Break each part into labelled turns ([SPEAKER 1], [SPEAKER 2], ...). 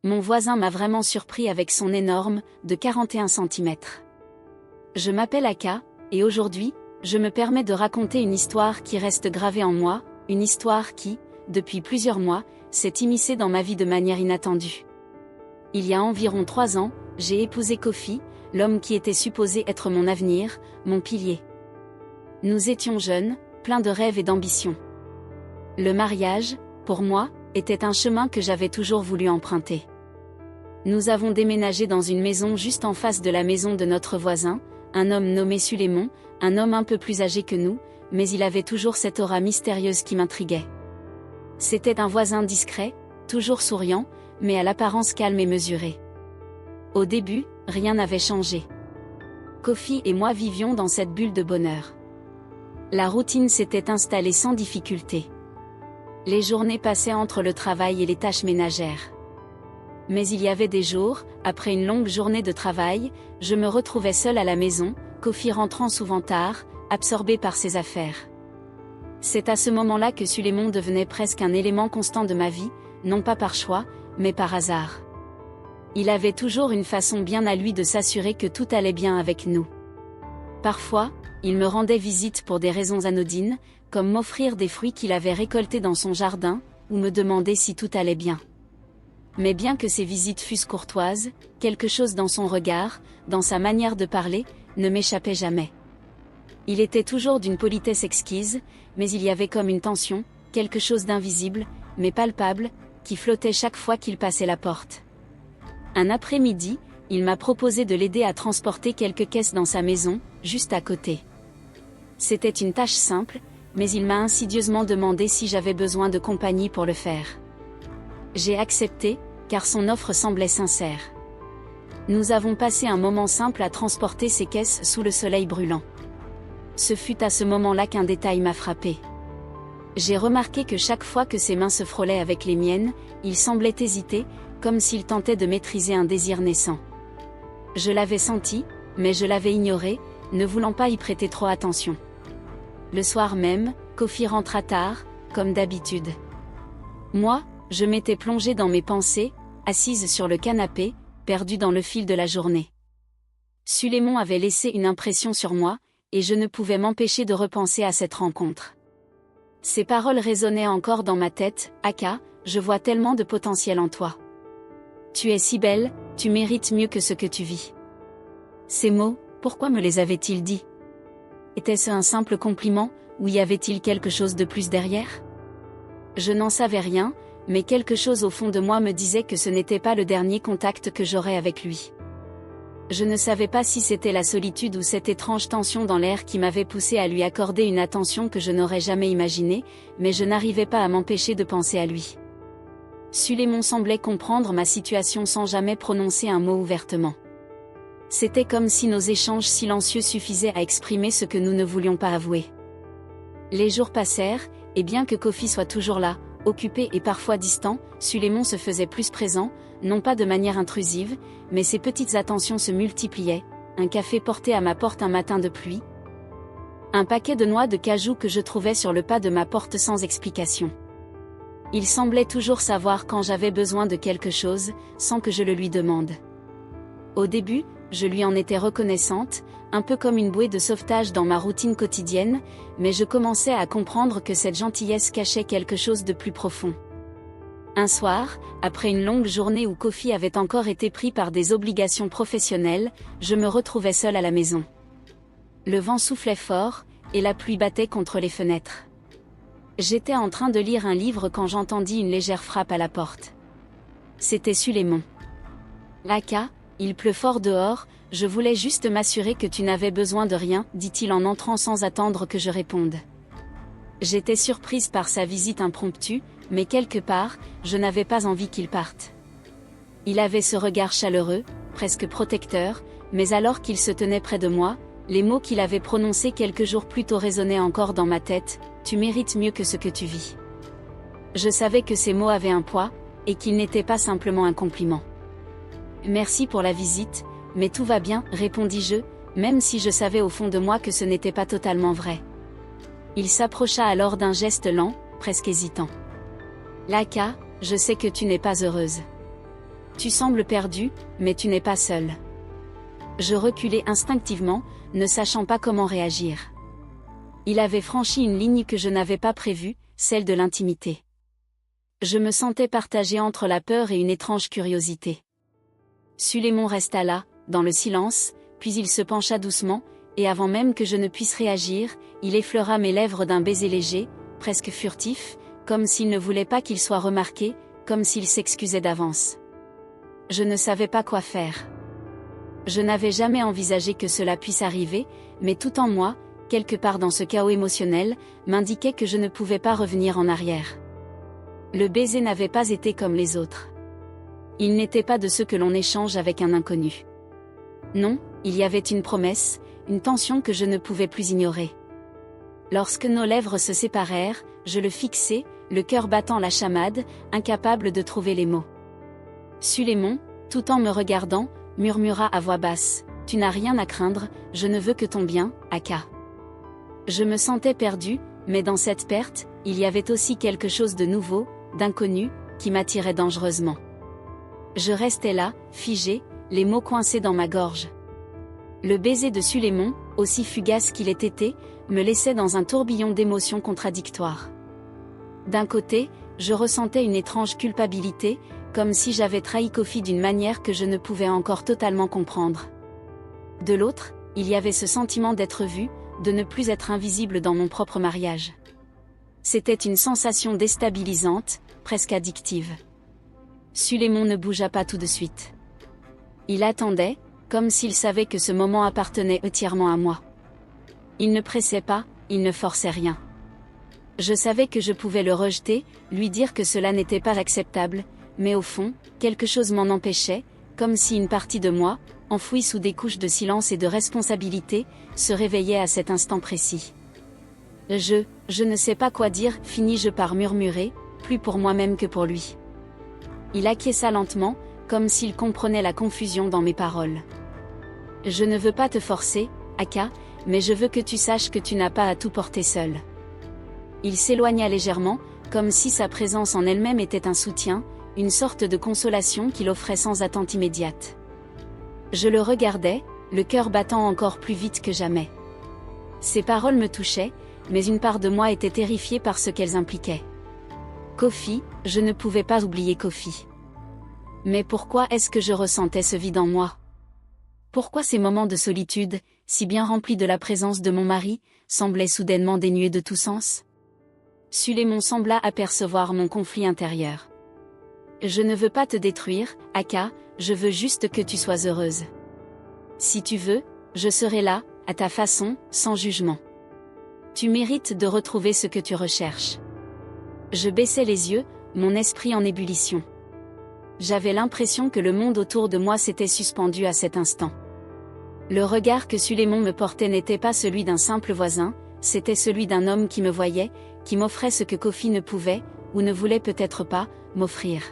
[SPEAKER 1] Mon voisin m'a vraiment surpris avec son énorme, de 41 cm. Je m'appelle Aka, et aujourd'hui, je me permets de raconter une histoire qui reste gravée en moi, une histoire qui, depuis plusieurs mois, s'est immiscée dans ma vie de manière inattendue. Il y a environ 3 ans, j'ai épousé Kofi, l'homme qui était supposé être mon avenir, mon pilier. Nous étions jeunes, pleins de rêves et d'ambitions. Le mariage, pour moi, était un chemin que j'avais toujours voulu emprunter. Nous avons déménagé dans une maison juste en face de la maison de notre voisin, un homme nommé Sulémon, un homme un peu plus âgé que nous, mais il avait toujours cette aura mystérieuse qui m'intriguait. C'était un voisin discret, toujours souriant, mais à l'apparence calme et mesurée. Au début, rien n'avait changé. Kofi et moi vivions dans cette bulle de bonheur. La routine s'était installée sans difficulté. Les journées passaient entre le travail et les tâches ménagères. Mais il y avait des jours, après une longue journée de travail, je me retrouvais seule à la maison, Kofi rentrant souvent tard, absorbé par ses affaires. C'est à ce moment-là que Sulémon devenait presque un élément constant de ma vie, non pas par choix, mais par hasard. Il avait toujours une façon bien à lui de s'assurer que tout allait bien avec nous. Parfois, il me rendait visite pour des raisons anodines, comme m'offrir des fruits qu'il avait récoltés dans son jardin, ou me demander si tout allait bien. Mais bien que ces visites fussent courtoises, quelque chose dans son regard, dans sa manière de parler, ne m'échappait jamais. Il était toujours d'une politesse exquise, mais il y avait comme une tension, quelque chose d'invisible, mais palpable, qui flottait chaque fois qu'il passait la porte. Un après-midi, il m'a proposé de l'aider à transporter quelques caisses dans sa maison, juste à côté. C'était une tâche simple, mais il m'a insidieusement demandé si j'avais besoin de compagnie pour le faire. J'ai accepté, car son offre semblait sincère. Nous avons passé un moment simple à transporter ces caisses sous le soleil brûlant. Ce fut à ce moment-là qu'un détail m'a frappé. J'ai remarqué que chaque fois que ses mains se frôlaient avec les miennes, il semblait hésiter, comme s'il tentait de maîtriser un désir naissant. Je l'avais senti, mais je l'avais ignoré, ne voulant pas y prêter trop attention. Le soir même, Kofi rentra tard, comme d'habitude. Moi, je m'étais plongée dans mes pensées, assise sur le canapé, perdue dans le fil de la journée. Sulémon avait laissé une impression sur moi, et je ne pouvais m'empêcher de repenser à cette rencontre. Ces paroles résonnaient encore dans ma tête, « Aka, je vois tellement de potentiel en toi. Tu es si belle, tu mérites mieux que ce que tu vis. » Ces mots, pourquoi me les avait-il dit? Était-ce un simple compliment, ou y avait-il quelque chose de plus derrière? Je n'en savais rien, mais quelque chose au fond de moi me disait que ce n'était pas le dernier contact que j'aurais avec lui. Je ne savais pas si c'était la solitude ou cette étrange tension dans l'air qui m'avait poussé à lui accorder une attention que je n'aurais jamais imaginée, mais je n'arrivais pas à m'empêcher de penser à lui. Sulémon semblait comprendre ma situation sans jamais prononcer un mot ouvertement. C'était comme si nos échanges silencieux suffisaient à exprimer ce que nous ne voulions pas avouer. Les jours passèrent, et bien que Kofi soit toujours là, occupé et parfois distant, Sulémon se faisait plus présent, non pas de manière intrusive, mais ses petites attentions se multipliaient, un café porté à ma porte un matin de pluie, un paquet de noix de cajou que je trouvais sur le pas de ma porte sans explication. Il semblait toujours savoir quand j'avais besoin de quelque chose, sans que je le lui demande. Au début, je lui en étais reconnaissante, un peu comme une bouée de sauvetage dans ma routine quotidienne, mais je commençais à comprendre que cette gentillesse cachait quelque chose de plus profond. Un soir, après une longue journée où Kofi avait encore été pris par des obligations professionnelles, je me retrouvais seule à la maison. Le vent soufflait fort, et la pluie battait contre les fenêtres. J'étais en train de lire un livre quand j'entendis une légère frappe à la porte. C'était Sulémon. « Aka, il pleut fort dehors, je voulais juste m'assurer que tu n'avais besoin de rien, » dit-il en entrant sans attendre que je réponde. J'étais surprise par sa visite impromptue, mais quelque part, je n'avais pas envie qu'il parte. Il avait ce regard chaleureux, presque protecteur, mais alors qu'il se tenait près de moi, les mots qu'il avait prononcés quelques jours plus tôt résonnaient encore dans ma tête, « Tu mérites mieux que ce que tu vis. » Je savais que ces mots avaient un poids, et qu'ils n'étaient pas simplement un compliment. « Merci pour la visite, mais tout va bien, » répondis-je, même si je savais au fond de moi que ce n'était pas totalement vrai. Il s'approcha alors d'un geste lent, presque hésitant. « Aka, je sais que tu n'es pas heureuse. Tu sembles perdu, mais tu n'es pas seul. Je reculai instinctivement, ne sachant pas comment réagir. Il avait franchi une ligne que je n'avais pas prévue, celle de l'intimité. Je me sentais partagée entre la peur et une étrange curiosité. Sulémon resta là, dans le silence, puis il se pencha doucement, et avant même que je ne puisse réagir, il effleura mes lèvres d'un baiser léger, presque furtif, comme s'il ne voulait pas qu'il soit remarqué, comme s'il s'excusait d'avance. Je ne savais pas quoi faire. Je n'avais jamais envisagé que cela puisse arriver, mais tout en moi, quelque part dans ce chaos émotionnel, m'indiquait que je ne pouvais pas revenir en arrière. Le baiser n'avait pas été comme les autres. Il n'était pas de ceux que l'on échange avec un inconnu. Non, il y avait une promesse, une tension que je ne pouvais plus ignorer. Lorsque nos lèvres se séparèrent, je le fixai, le cœur battant la chamade, incapable de trouver les mots. Sulémon, tout en me regardant, murmura à voix basse, « Tu n'as rien à craindre, je ne veux que ton bien, Aka. » Je me sentais perdue, mais dans cette perte, il y avait aussi quelque chose de nouveau, d'inconnu, qui m'attirait dangereusement. Je restais là, figée, les mots coincés dans ma gorge. Le baiser de Sulémon, aussi fugace qu'il ait été, me laissait dans un tourbillon d'émotions contradictoires. D'un côté, je ressentais une étrange culpabilité, comme si j'avais trahi Kofi d'une manière que je ne pouvais encore totalement comprendre. De l'autre, il y avait ce sentiment d'être vue, de ne plus être invisible dans mon propre mariage. C'était une sensation déstabilisante, presque addictive. Sulémon ne bougea pas tout de suite. Il attendait, comme s'il savait que ce moment appartenait entièrement à moi. Il ne pressait pas, il ne forçait rien. Je savais que je pouvais le rejeter, lui dire que cela n'était pas acceptable, mais au fond, quelque chose m'en empêchait, comme si une partie de moi, enfouie sous des couches de silence et de responsabilité, se réveillait à cet instant précis. Je ne sais pas quoi dire, finis-je par murmurer, plus pour moi-même que pour lui. Il acquiesça lentement, comme s'il comprenait la confusion dans mes paroles. Je ne veux pas te forcer, Aka, mais je veux que tu saches que tu n'as pas à tout porter seul. Il s'éloigna légèrement, comme si sa présence en elle-même était un soutien, une sorte de consolation qu'il offrait sans attente immédiate. Je le regardais, le cœur battant encore plus vite que jamais. Ses paroles me touchaient, mais une part de moi était terrifiée par ce qu'elles impliquaient. Kofi, je ne pouvais pas oublier Kofi. Mais pourquoi est-ce que je ressentais ce vide en moi? Pourquoi ces moments de solitude, si bien remplis de la présence de mon mari, semblaient soudainement dénués de tout sens? Sulémon sembla apercevoir mon conflit intérieur. Je ne veux pas te détruire, Aka, je veux juste que tu sois heureuse. Si tu veux, je serai là, à ta façon, sans jugement. Tu mérites de retrouver ce que tu recherches. Je baissai les yeux, mon esprit en ébullition. J'avais l'impression que le monde autour de moi s'était suspendu à cet instant. Le regard que Sulémon me portait n'était pas celui d'un simple voisin, c'était celui d'un homme qui me voyait, qui m'offrait ce que Kofi ne pouvait, ou ne voulait peut-être pas, m'offrir.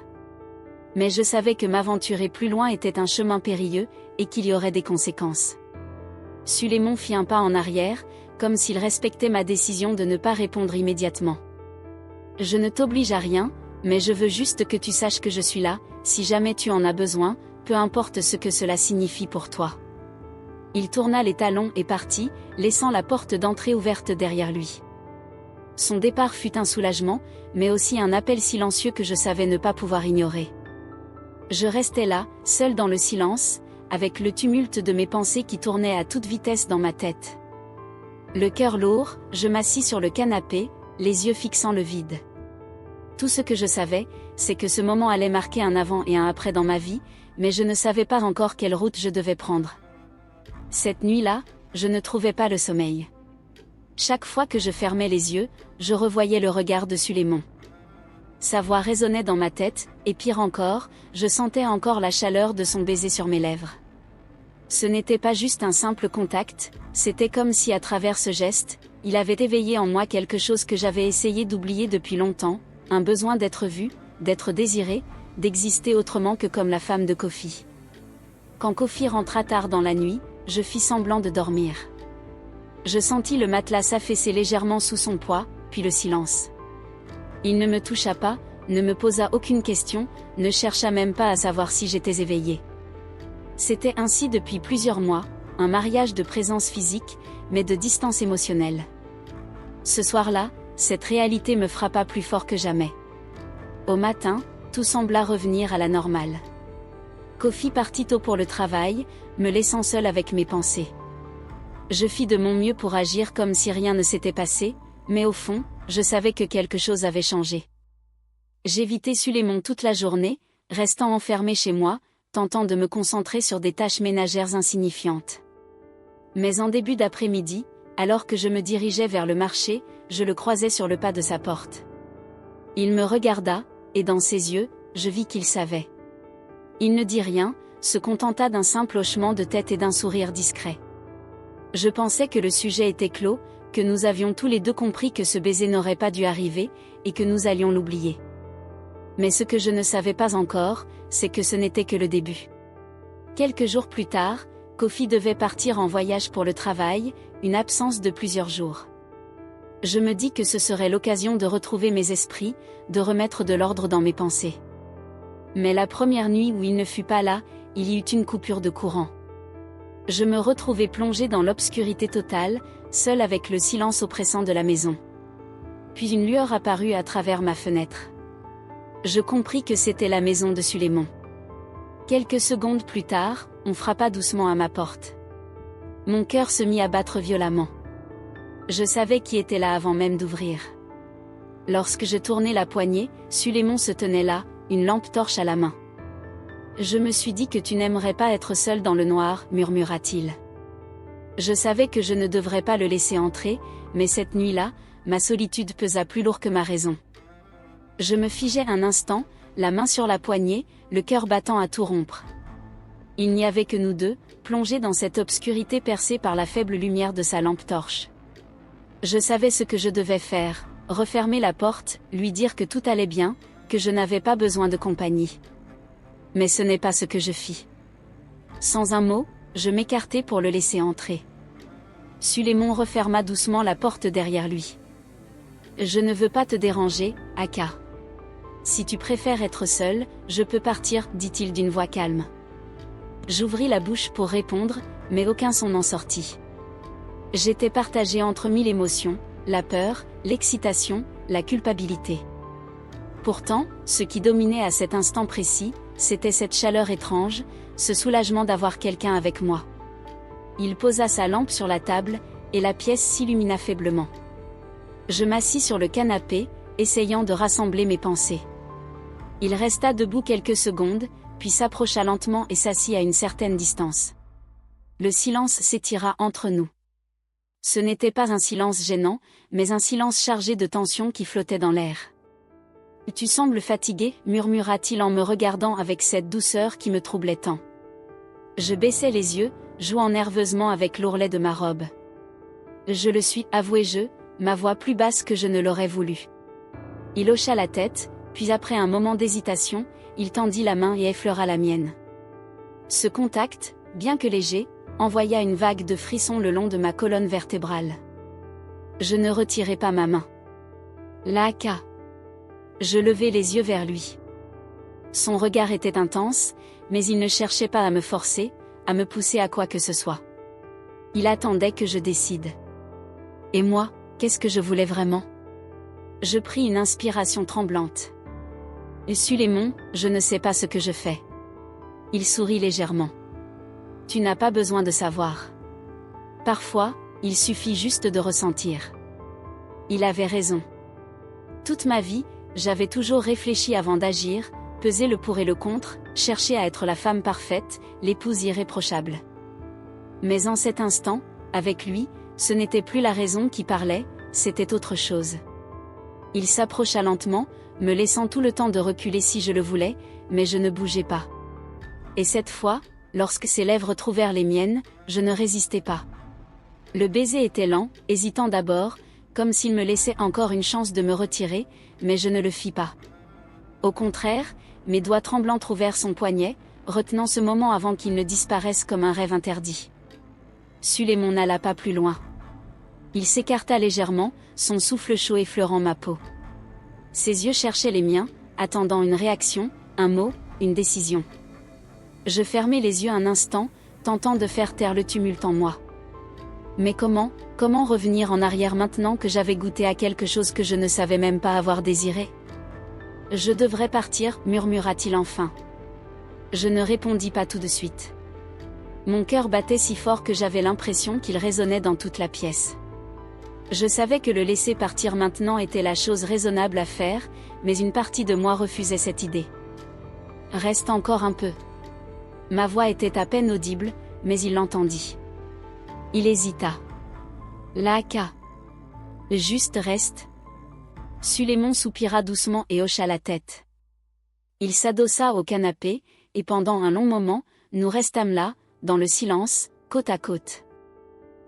[SPEAKER 1] Mais je savais que m'aventurer plus loin était un chemin périlleux, et qu'il y aurait des conséquences. Sulémon fit un pas en arrière, comme s'il respectait ma décision de ne pas répondre immédiatement. Je ne t'oblige à rien, mais je veux juste que tu saches que je suis là, si jamais tu en as besoin, peu importe ce que cela signifie pour toi. Il tourna les talons et partit, laissant la porte d'entrée ouverte derrière lui. Son départ fut un soulagement, mais aussi un appel silencieux que je savais ne pas pouvoir ignorer. Je restais là, seule dans le silence, avec le tumulte de mes pensées qui tournaient à toute vitesse dans ma tête. Le cœur lourd, je m'assis sur le canapé, les yeux fixant le vide. Tout ce que je savais, c'est que ce moment allait marquer un avant et un après dans ma vie, mais je ne savais pas encore quelle route je devais prendre. Cette nuit-là, je ne trouvais pas le sommeil. Chaque fois que je fermais les yeux, je revoyais le regard de Sulémon. Sa voix résonnait dans ma tête, et pire encore, je sentais encore la chaleur de son baiser sur mes lèvres. Ce n'était pas juste un simple contact, c'était comme si à travers ce geste, il avait éveillé en moi quelque chose que j'avais essayé d'oublier depuis longtemps, un besoin d'être vue, d'être désirée, d'exister autrement que comme la femme de Kofi. Quand Kofi rentra tard dans la nuit, je fis semblant de dormir. Je sentis le matelas s'affaisser légèrement sous son poids, puis le silence. Il ne me toucha pas, ne me posa aucune question, ne chercha même pas à savoir si j'étais éveillée. C'était ainsi depuis plusieurs mois, un mariage de présence physique, mais de distance émotionnelle. Ce soir-là, cette réalité me frappa plus fort que jamais. Au matin, tout sembla revenir à la normale. Kofi partit tôt pour le travail, me laissant seule avec mes pensées. Je fis de mon mieux pour agir comme si rien ne s'était passé, mais au fond, je savais que quelque chose avait changé. J'évitais Sulémon toute la journée, restant enfermée chez moi, tentant de me concentrer sur des tâches ménagères insignifiantes. Mais en début d'après-midi, alors que je me dirigeais vers le marché, je le croisai sur le pas de sa porte. Il me regarda, et dans ses yeux, je vis qu'il savait. Il ne dit rien, se contenta d'un simple hochement de tête et d'un sourire discret. Je pensais que le sujet était clos, que nous avions tous les deux compris que ce baiser n'aurait pas dû arriver, et que nous allions l'oublier. Mais ce que je ne savais pas encore, c'est que ce n'était que le début. Quelques jours plus tard, Kofi devait partir en voyage pour le travail, une absence de plusieurs jours. Je me dis que ce serait l'occasion de retrouver mes esprits, de remettre de l'ordre dans mes pensées. Mais la première nuit où il ne fut pas là, il y eut une coupure de courant. Je me retrouvai plongée dans l'obscurité totale, seule avec le silence oppressant de la maison. Puis une lueur apparut à travers ma fenêtre. Je compris que c'était la maison de Sulémon. Quelques secondes plus tard, on frappa doucement à ma porte. Mon cœur se mit à battre violemment. Je savais qui était là avant même d'ouvrir. Lorsque je tournai la poignée, Sulémon se tenait là, une lampe torche à la main. Je me suis dit que tu n'aimerais pas être seule dans le noir, murmura-t-il. Je savais que je ne devrais pas le laisser entrer, mais cette nuit-là, ma solitude pesa plus lourd que ma raison. Je me figeai un instant, la main sur la poignée, le cœur battant à tout rompre. Il n'y avait que nous deux, plongés dans cette obscurité percée par la faible lumière de sa lampe torche. Je savais ce que je devais faire, refermer la porte, lui dire que tout allait bien, que je n'avais pas besoin de compagnie. Mais ce n'est pas ce que je fis. Sans un mot, je m'écartai pour le laisser entrer. Sulémon referma doucement la porte derrière lui. « Je ne veux pas te déranger, Aka. Si tu préfères être seule, je peux partir, dit-il d'une voix calme. » J'ouvris la bouche pour répondre, mais aucun son n'en sortit. J'étais partagée entre mille émotions, la peur, l'excitation, la culpabilité. Pourtant, ce qui dominait à cet instant précis, c'était cette chaleur étrange, ce soulagement d'avoir quelqu'un avec moi. Il posa sa lampe sur la table, et la pièce s'illumina faiblement. Je m'assis sur le canapé, essayant de rassembler mes pensées. Il resta debout quelques secondes, puis s'approcha lentement et s'assit à une certaine distance. Le silence s'étira entre nous. Ce n'était pas un silence gênant, mais un silence chargé de tension qui flottait dans l'air. « Tu sembles fatigué, murmura-t-il en me regardant avec cette douceur qui me troublait tant. Je baissai les yeux, jouant nerveusement avec l'ourlet de ma robe. Je le suis, avouai-je, ma voix plus basse que je ne l'aurais voulu. Il hocha la tête, puis après un moment d'hésitation, il tendit la main et effleura la mienne. Ce contact, bien que léger, envoya une vague de frissons le long de ma colonne vertébrale. Je ne retirai pas ma main. L'Aka. Je levai les yeux vers lui. Son regard était intense, mais il ne cherchait pas à me forcer, à me pousser à quoi que ce soit. Il attendait que je décide. Et moi, qu'est-ce que je voulais vraiment? Je pris une inspiration tremblante. Sulémon, je ne sais pas ce que je fais. Il sourit légèrement. Tu n'as pas besoin de savoir. Parfois, il suffit juste de ressentir. Il avait raison. Toute ma vie, j'avais toujours réfléchi avant d'agir, pesé le pour et le contre, cherché à être la femme parfaite, l'épouse irréprochable. Mais en cet instant, avec lui, ce n'était plus la raison qui parlait, c'était autre chose. Il s'approcha lentement, me laissant tout le temps de reculer si je le voulais, mais je ne bougeais pas. Et cette fois, lorsque ses lèvres trouvèrent les miennes, je ne résistais pas. Le baiser était lent, hésitant d'abord, comme s'il me laissait encore une chance de me retirer, mais je ne le fis pas. Au contraire, mes doigts tremblants trouvèrent son poignet, retenant ce moment avant qu'il ne disparaisse comme un rêve interdit. Sulémon n'alla pas plus loin. Il s'écarta légèrement, son souffle chaud effleurant ma peau. Ses yeux cherchaient les miens, attendant une réaction, un mot, une décision. Je fermais les yeux un instant, tentant de faire taire le tumulte en moi. Mais comment revenir en arrière maintenant que j'avais goûté à quelque chose que je ne savais même pas avoir désiré? Je devrais partir, murmura-t-il enfin. Je ne répondis pas tout de suite. Mon cœur battait si fort que j'avais l'impression qu'il résonnait dans toute la pièce. Je savais que le laisser partir maintenant était la chose raisonnable à faire, mais une partie de moi refusait cette idée. Reste encore un peu. Ma voix était à peine audible, mais il l'entendit. Il hésita. Aka. Juste reste. Sulémon soupira doucement et hocha la tête. Il s'adossa au canapé, et pendant un long moment, nous restâmes là, dans le silence, côte à côte.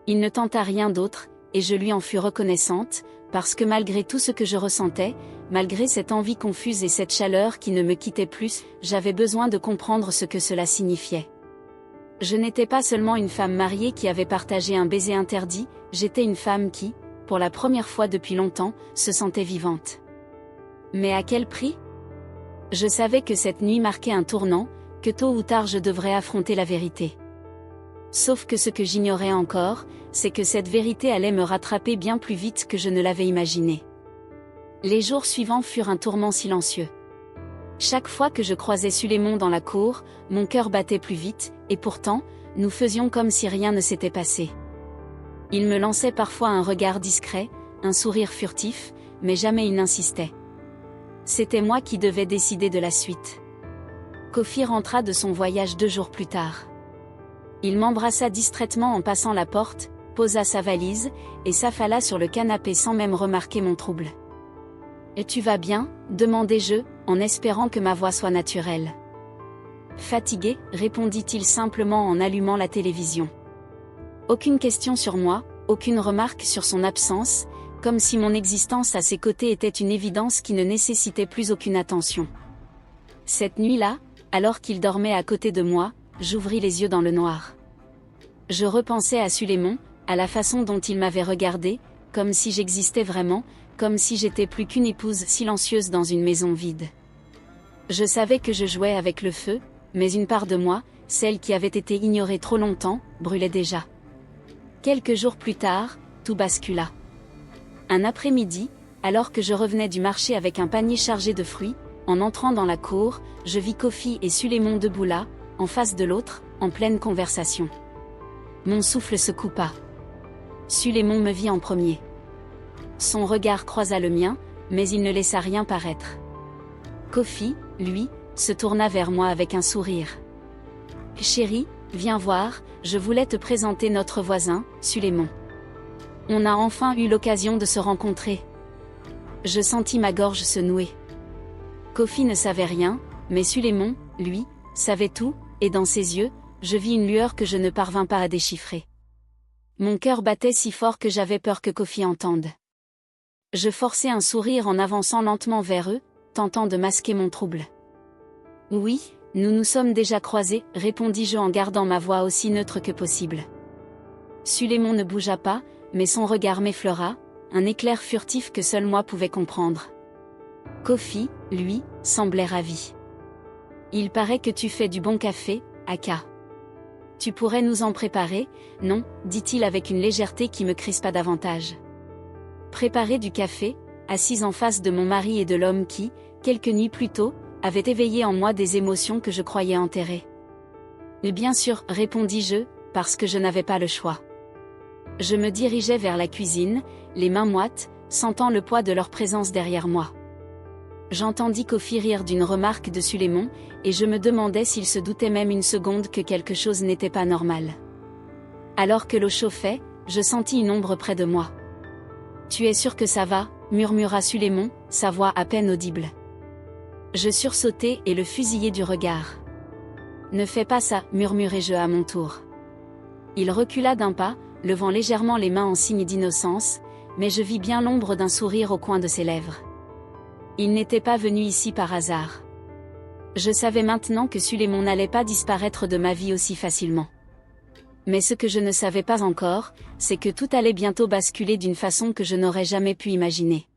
[SPEAKER 1] Il ne tenta rien d'autre, et je lui en fus reconnaissante, parce que malgré tout ce que je ressentais, malgré cette envie confuse et cette chaleur qui ne me quittait plus, j'avais besoin de comprendre ce que cela signifiait. Je n'étais pas seulement une femme mariée qui avait partagé un baiser interdit, j'étais une femme qui, pour la première fois depuis longtemps, se sentait vivante. Mais à quel prix? Je savais que cette nuit marquait un tournant, que tôt ou tard je devrais affronter la vérité. Sauf que ce que j'ignorais encore, c'est que cette vérité allait me rattraper bien plus vite que je ne l'avais imaginé. Les jours suivants furent un tourment silencieux. Chaque fois que je croisais Sulémon dans la cour, mon cœur battait plus vite, et pourtant, nous faisions comme si rien ne s'était passé. Il me lançait parfois un regard discret, un sourire furtif, mais jamais il n'insistait. C'était moi qui devais décider de la suite. Kofi rentra de son voyage 2 jours plus tard. Il m'embrassa distraitement en passant la porte, posa sa valise, et s'affala sur le canapé sans même remarquer mon trouble. « Et tu vas bien ?» demandai-je, en espérant que ma voix soit naturelle. « Fatigué » répondit-il simplement en allumant la télévision. Aucune question sur moi, aucune remarque sur son absence, comme si mon existence à ses côtés était une évidence qui ne nécessitait plus aucune attention. Cette nuit-là, alors qu'il dormait à côté de moi, j'ouvris les yeux dans le noir. Je repensais à Sulémon, à la façon dont il m'avait regardé, comme si j'existais vraiment, comme si j'étais plus qu'une épouse silencieuse dans une maison vide. Je savais que je jouais avec le feu, mais une part de moi, celle qui avait été ignorée trop longtemps, brûlait déjà. Quelques jours plus tard, tout bascula. Un après-midi, alors que je revenais du marché avec un panier chargé de fruits, en entrant dans la cour, je vis Kofi et Sulémon debout là, en face de l'autre, en pleine conversation. Mon souffle se coupa. Sulémon me vit en premier. Son regard croisa le mien, mais il ne laissa rien paraître. Kofi, lui, se tourna vers moi avec un sourire. « Chérie, viens voir, je voulais te présenter notre voisin, Sulémon. On a enfin eu l'occasion de se rencontrer. » Je sentis ma gorge se nouer. Kofi ne savait rien, mais Sulémon, lui, savait tout, et dans ses yeux, je vis une lueur que je ne parvins pas à déchiffrer. Mon cœur battait si fort que j'avais peur que Kofi entende. Je forçai un sourire en avançant lentement vers eux, tentant de masquer mon trouble. « Oui, nous nous sommes déjà croisés, » répondis-je en gardant ma voix aussi neutre que possible. Sulémon ne bougea pas, mais son regard m'effleura, un éclair furtif que seul moi pouvais comprendre. Kofi, lui, semblait ravi. « Il paraît que tu fais du bon café, Aka. Tu pourrais nous en préparer, non ?» dit-il avec une légèreté qui me crispa davantage. Préparer du café, assise en face de mon mari et de l'homme qui, quelques nuits plus tôt, avait éveillé en moi des émotions que je croyais enterrées. « Bien sûr, » répondis-je, parce que je n'avais pas le choix. Je me dirigeais vers la cuisine, les mains moites, sentant le poids de leur présence derrière moi. J'entendis Kofi rire d'une remarque de Sulémon, et je me demandais s'il se doutait même une seconde que quelque chose n'était pas normal. Alors que l'eau chauffait, je sentis une ombre près de moi. « Tu es sûr que ça va ?» murmura Sulémon, sa voix à peine audible. Je sursautai et le fusillai du regard. « Ne fais pas ça » murmurai-je à mon tour. Il recula d'un pas, levant légèrement les mains en signe d'innocence, mais je vis bien l'ombre d'un sourire au coin de ses lèvres. Il n'était pas venu ici par hasard. Je savais maintenant que Sulémon n'allait pas disparaître de ma vie aussi facilement. Mais ce que je ne savais pas encore, c'est que tout allait bientôt basculer d'une façon que je n'aurais jamais pu imaginer.